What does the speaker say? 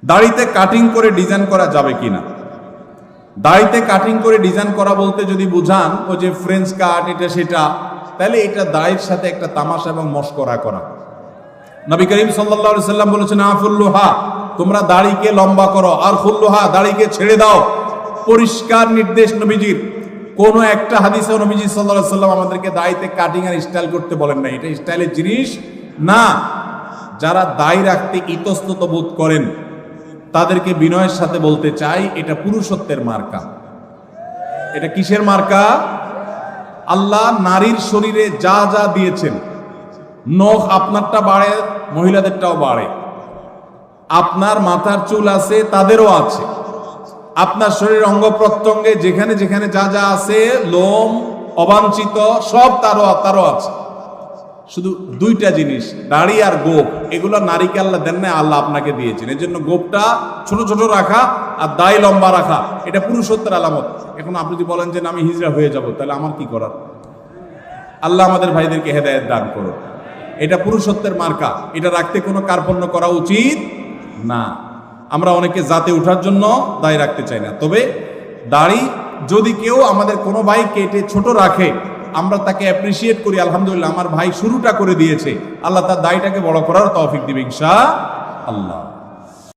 দাড়িতে কাটিং করে ডিজাইন করা যাবে কিনা? দাড়িতে কাটিং করে ডিজাইন করা বলতে যদি বুঝান ও যে ফ্রেঞ্চ কাট এটা সেটা, তাহলে এটা দাড়ির সাথে একটা তামাশা এবং মশকরা করা। নবী করিম সাল্লাল্লাহু আলাইহি সাল্লাম বলেছেন, আফুল্লুহা, তোমরা দাড়িকে লম্বা করো, আর খুল্লুহা, দাড়িকে ছেড়ে দাও। পরিষ্কার নির্দেশ নবীজির। কোন একটা হাদিসে নবীজি সাল্লাল্লাহু আলাইহি সাল্লাম আমাদেরকে দাড়িতে কাটিং আর স্টাইল করতে বলেন না। এটা স্টাইলের জিনিস না। যারা দাড়ি রাখতে ইতস্তত বোধ করেন তাদেরকে বিনয়ের সাথে বলতে চাই, এটা পুরুষত্বের মার্কা। এটা কিসের মার্কা? আল্লাহ নারীর শরীরে যা যা দিয়েছেন, নখ আপনারটা বাড়ে, মহিলাদেরটাও বাড়ে। আপনার মাথার চুল আছে, তাদেরও আছে। আপনার শরীরের অঙ্গ প্রত্যঙ্গে যেখানে যেখানে যা যা আছে, লোম অবাঞ্ছিত সব তারও আছে। শুধু দুইটা জিনিস, দাড়ি আর গোপ, এগুলো নারীকে আল্লাহ দেন না, আল্লাহ আপনাকে দিয়েছেন। এই জন্য গোপটা ছোট ছোট রাখা আর দাড়ি লম্বা রাখা, এটা পুরুষত্বের আলামত। এখন আপনি যদি বলেন যে আমি হিজড়া হয়ে যাব, তাহলে আমার কি করার? আল্লাহ আমাদের ভাইদেরকে হেদায়েত দান করুন। এটা পুরুষত্বের মার্কা, এটা রাখতে কোনো কার্পণ্য করা উচিত না। আমরা অনেকে জাতে ওঠার জন্য দাড়ি রাখতে চাই না। তবে দাড়ি যদি কেউ আমাদের কোনো ভাই কেটে ছোট রাখে, আমরা তাকে অ্যাপ্রিসিয়েট করি, আলহামদুলিল্লাহ আমার ভাই শুরুটা করে দিয়েছে, আল্লাহ তার দাড়িটাকে বড় করার তৌফিক দিবে ইনশাআল্লাহ।